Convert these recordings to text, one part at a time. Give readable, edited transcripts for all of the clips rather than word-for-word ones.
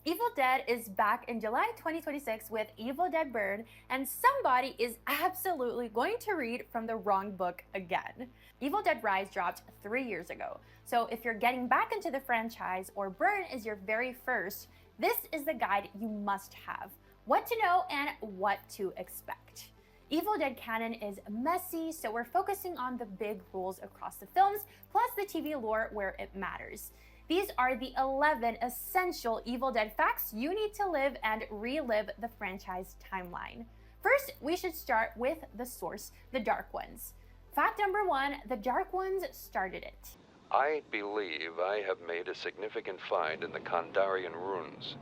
Evil Dead is back in July 2026 with Evil Dead Burn, and somebody is absolutely going to read from the wrong book again. Evil Dead Rise dropped 3 years ago, so if you're getting back into the franchise or Burn is your very first, this is the guide you must have. What to know and what to expect. Evil Dead canon is messy, so we're focusing on the big rules across the films, plus the TV lore where it matters. These are the 11 essential Evil Dead facts you need to live and relive the franchise timeline. First, we should start with the source, the Dark Ones. Fact number 1, the Dark Ones started it. I believe I have made a significant find in the Kandarian runes,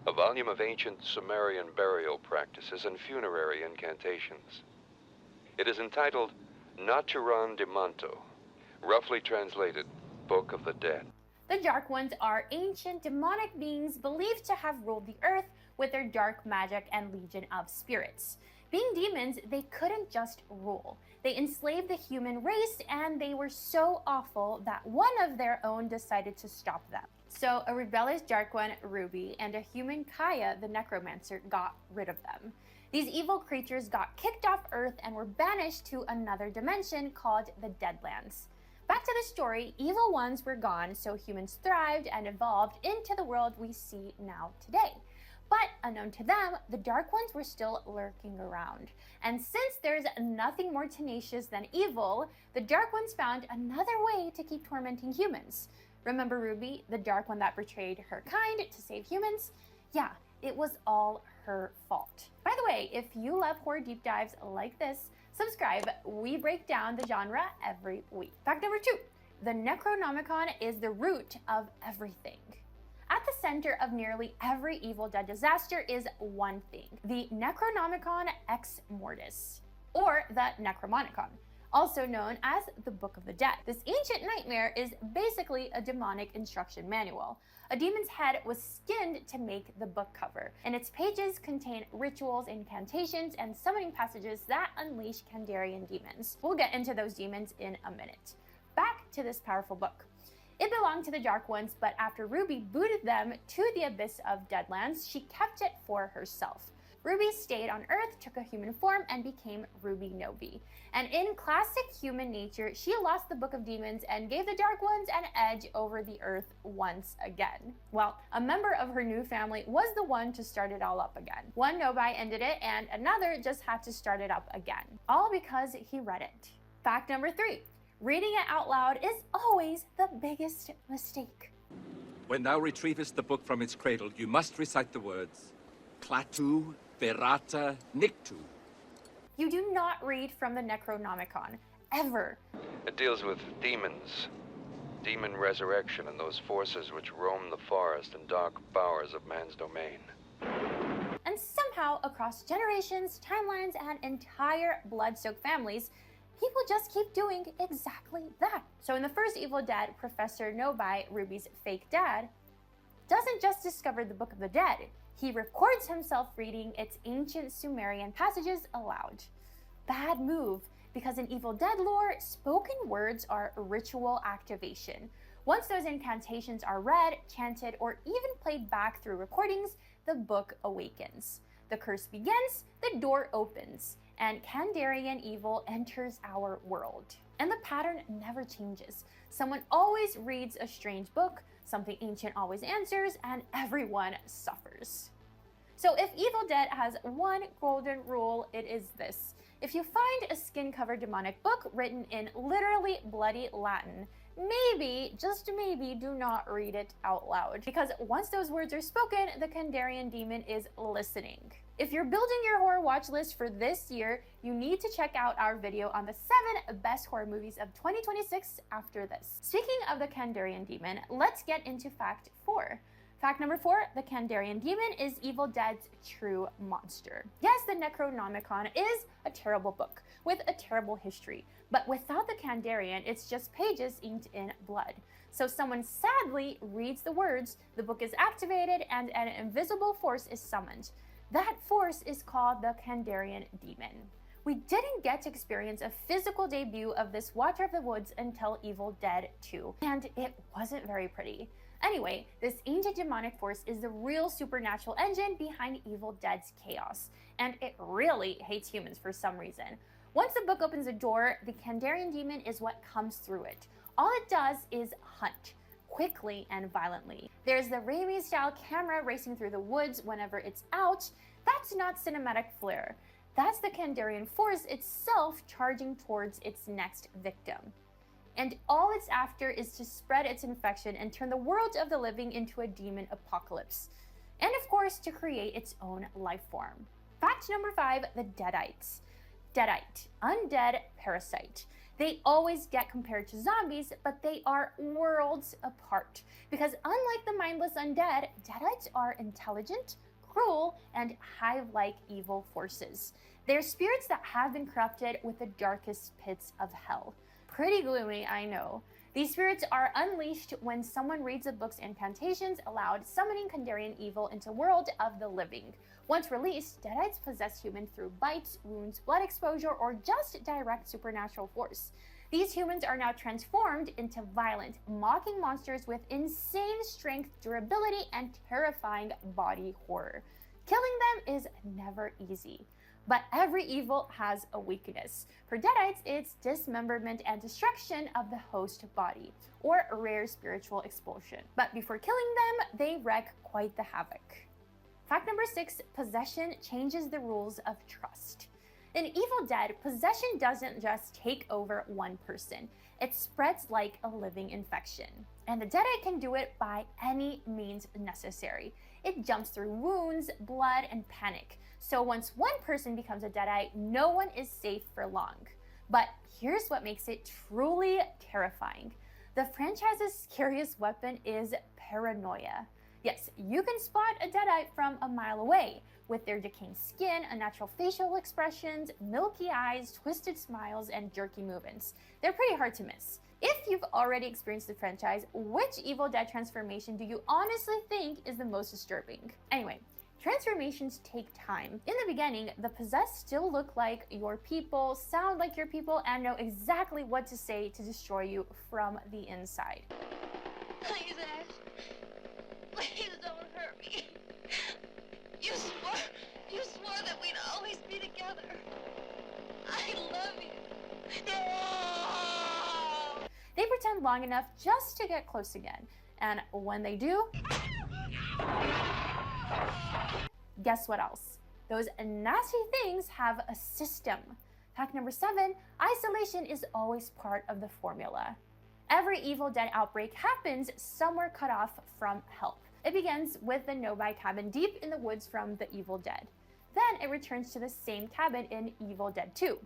a volume of ancient Sumerian burial practices and funerary incantations. It is entitled Naturan de Manto, roughly translated, Book of the Dead. The Dark Ones are ancient demonic beings believed to have ruled the earth with their dark magic and legion of spirits. Being demons, they couldn't just rule. They enslaved the human race, and they were so awful that one of their own decided to stop them. So a rebellious Dark One, Ruby, and a human Kaya, the Necromancer, got rid of them. These evil creatures got kicked off Earth and were banished to another dimension called the Deadlands. Back to the story, evil ones were gone, so humans thrived and evolved into the world we see now today. But unknown to them, the Dark Ones were still lurking around. And since there's nothing more tenacious than evil, the Dark Ones found another way to keep tormenting humans. Remember Ruby, the Dark One that betrayed her kind to save humans? Yeah, it was all her fault. By the way, if you love horror deep dives like this, subscribe. We break down the genre every week. Fact number 2, the Necronomicon is the root of everything. At the center of nearly every Evil Dead disaster is one thing, the Necronomicon Ex Mortis, or the Necronomicon, also known as the Book of the Dead. This ancient nightmare is basically a demonic instruction manual. A demon's head was skinned to make the book cover, and its pages contain rituals, incantations, and summoning passages that unleash Kandarian demons. We'll get into those demons in a minute. Back to this powerful book. It belonged to the Dark Ones, but after Ruby booted them to the abyss of Deadlands, she kept it for herself. Ruby stayed on Earth, took a human form, and became Ruby Novi. And in classic human nature, she lost the Book of Demons and gave the Dark Ones an edge over the Earth once again. Well, a member of her new family was the one to start it all up again. One Novi ended it, and another just had to start it up again. All because he read it. Fact number 3. Reading it out loud is always the biggest mistake. When thou retrievest the book from its cradle, you must recite the words, Klaatu Verata Nictu. You do not read from the Necronomicon, ever. It deals with demons, demon resurrection, and those forces which roam the forest and dark bowers of man's domain. And somehow, across generations, timelines, and entire blood-soaked families, people just keep doing exactly that. So in the first Evil Dead, Professor Novi, Ruby's fake dad, doesn't just discover the Book of the Dead, he records himself reading its ancient Sumerian passages aloud. Bad move, because in Evil Dead lore, spoken words are ritual activation. Once those incantations are read, chanted, or even played back through recordings, the book awakens. The curse begins, the door opens, and Kandarian evil enters our world. And the pattern never changes. Someone always reads a strange book, something ancient always answers, and everyone suffers. So if Evil Dead has one golden rule, it is this. If you find a skin-covered demonic book written in literally bloody Latin, maybe, just maybe, do not read it out loud. Because once those words are spoken, the Kandarian Demon is listening. If you're building your horror watch list for this year, you need to check out our video on the 7 best horror movies of 2026 after this. Speaking of the Kandarian Demon, let's get into fact 4. Fact number 4, the Kandarian Demon is Evil Dead's true monster. Yes, the Necronomicon is a terrible book with a terrible history, but without the Kandarian, it's just pages inked in blood. So someone sadly reads the words, the book is activated, and an invisible force is summoned. That force is called the Kandarian Demon. We didn't get to experience a physical debut of this Watcher of the Woods until Evil Dead 2, and it wasn't very pretty. Anyway, this ancient demonic force is the real supernatural engine behind Evil Dead's chaos, and it really hates humans for some reason. Once the book opens the door, the Kandarian Demon is what comes through it. All it does is hunt, quickly and violently. There's the Raimi-style camera racing through the woods whenever it's out. That's not cinematic flair. That's the Kandarian force itself charging towards its next victim. And all it's after is to spread its infection and turn the world of the living into a demon apocalypse. And of course, to create its own life form. Fact number 5, the Deadites. Deadite, undead parasite. They always get compared to zombies, but they are worlds apart. Because unlike the mindless undead, Deadites are intelligent, cruel, and hive-like evil forces. They're spirits that have been corrupted with the darkest pits of hell. Pretty gloomy, I know. These spirits are unleashed when someone reads the book's incantations aloud, summoning Kandarian evil into world of the living. Once released, Deadites possess humans through bites, wounds, blood exposure, or just direct supernatural force. These humans are now transformed into violent, mocking monsters with insane strength, durability, and terrifying body horror. Killing them is never easy. But every evil has a weakness. For Deadites, it's dismemberment and destruction of the host body, or rare spiritual expulsion. But before killing them, they wreak quite the havoc. Fact number 6, possession changes the rules of trust. In Evil Dead, possession doesn't just take over one person. It spreads like a living infection. And the Deadite can do it by any means necessary. It jumps through wounds, blood, and panic. So once one person becomes a Deadite, no one is safe for long. But here's what makes it truly terrifying. The franchise's scariest weapon is paranoia. Yes, you can spot a Deadite from a mile away, with their decaying skin, unnatural facial expressions, milky eyes, twisted smiles, and jerky movements. They're pretty hard to miss. If you've already experienced the franchise, which Evil Dead transformation do you honestly think is the most disturbing? Anyway, transformations take time. In the beginning, the possessed still look like your people, sound like your people, and know exactly what to say to destroy you from the inside. Please, Ash. Please don't hurt me. You swore that we'd always be together. I love you. No! They pretend long enough just to get close again. And when they do, guess what else? Those nasty things have a system. Fact number 7, isolation is always part of the formula. Every Evil Dead outbreak happens somewhere cut off from help. It begins with the no-buy cabin deep in the woods from the Evil Dead. Then it returns to the same cabin in Evil Dead 2.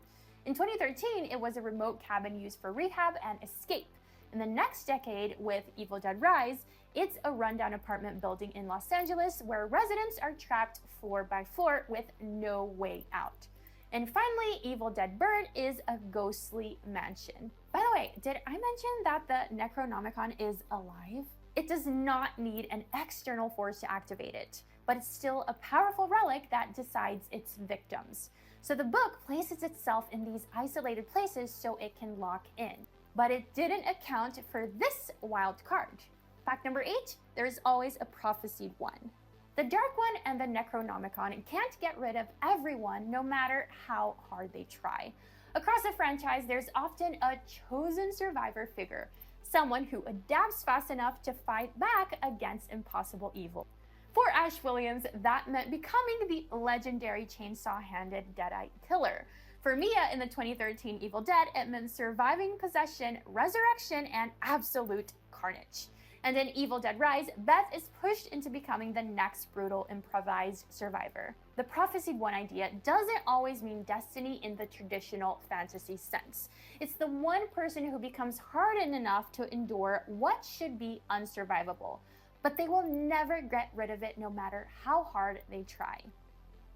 In 2013, it was a remote cabin used for rehab and escape. In the next decade, with Evil Dead Rise, it's a rundown apartment building in Los Angeles where residents are trapped floor by floor with no way out. And finally, Evil Dead Burn is a ghostly mansion. By the way, did I mention that the Necronomicon is alive? It does not need an external force to activate it, but it's still a powerful relic that decides its victims. So the book places itself in these isolated places so it can lock in. But it didn't account for this wild card. Fact number 8, there's always a prophesied one. The Dark One and the Necronomicon can't get rid of everyone no matter how hard they try. Across the franchise, there's often a chosen survivor figure, someone who adapts fast enough to fight back against impossible evil. For Ash Williams, that meant becoming the legendary chainsaw-handed Deadite killer. For Mia in the 2013 Evil Dead, it meant surviving possession, resurrection, and absolute carnage. And in Evil Dead Rise, Beth is pushed into becoming the next brutal improvised survivor. The prophesied one idea doesn't always mean destiny in the traditional fantasy sense. It's the one person who becomes hardened enough to endure what should be unsurvivable, but they will never get rid of it no matter how hard they try.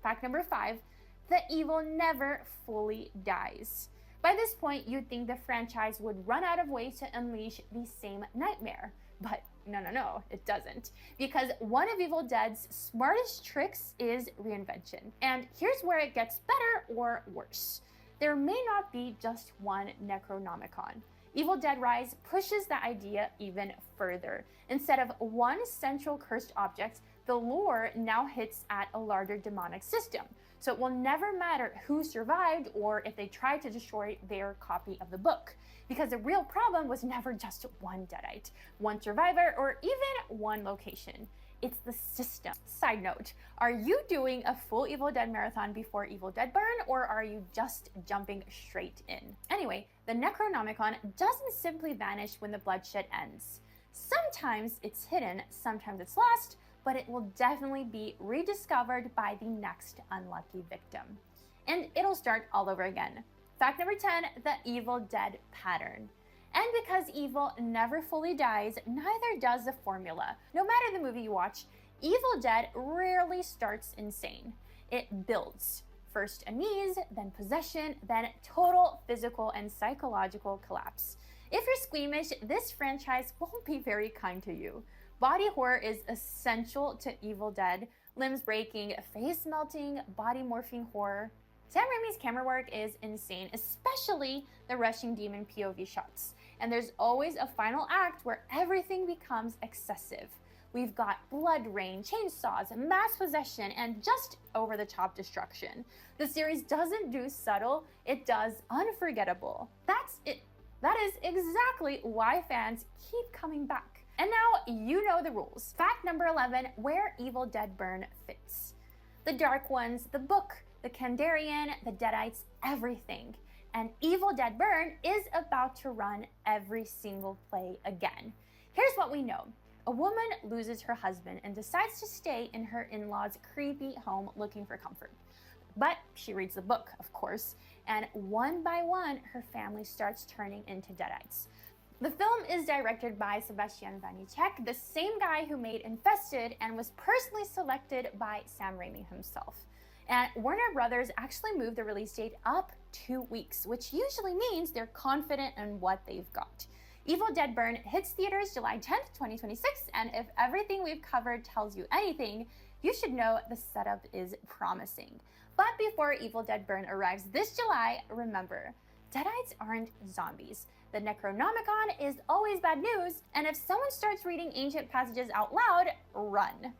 Fact number 5, the evil never fully dies. By this point, you'd think the franchise would run out of ways to unleash the same nightmare. But no, it doesn't. Because one of Evil Dead's smartest tricks is reinvention. And here's where it gets better or worse. There may not be just one Necronomicon. Evil Dead Rise pushes the idea even further. Instead of one central cursed object, the lore now hits at a larger demonic system. So it will never matter who survived or if they tried to destroy their copy of the book. Because the real problem was never just one Deadite, one survivor, or even one location. It's the system. Side note, are you doing a full Evil Dead marathon before Evil Dead Burn, or are you just jumping straight in? Anyway, the Necronomicon doesn't simply vanish when the bloodshed ends. Sometimes it's hidden, sometimes it's lost, but it will definitely be rediscovered by the next unlucky victim. And it'll start all over again. Fact number 10, the Evil Dead pattern. And because evil never fully dies, neither does the formula. No matter the movie you watch, Evil Dead rarely starts insane. It builds. First unease, then possession, then total physical and psychological collapse. If you're squeamish, this franchise won't be very kind to you. Body horror is essential to Evil Dead. Limbs breaking, face melting, body morphing horror. Sam Raimi's camera work is insane, especially the rushing demon POV shots. And there's always a final act where everything becomes excessive. We've got blood rain, chainsaws, mass possession, and just over-the-top destruction. The series doesn't do subtle, it does unforgettable. That's it. That is exactly why fans keep coming back. And now you know the rules. Fact number 11, where Evil Dead Burn fits. The Dark Ones, the book, the Kandarian, the Deadites, everything. And Evil Dead Burn is about to run every single play again. Here's what we know. A woman loses her husband and decides to stay in her in-laws' creepy home looking for comfort. But she reads the book, of course, and one by one, her family starts turning into Deadites. The film is directed by Sebastian Vanecek, the same guy who made Infested and was personally selected by Sam Raimi himself. And Warner Brothers actually moved the release date up 2 weeks, which usually means they're confident in what they've got. Evil Dead Burn hits theaters July 10th, 2026, and if everything we've covered tells you anything, you should know the setup is promising. But before Evil Dead Burn arrives this July, remember, Deadites aren't zombies. The Necronomicon is always bad news, and if someone starts reading ancient passages out loud, run.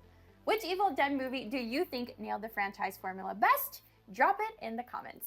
Which Evil Dead movie do you think nailed the franchise formula best? Drop it in the comments.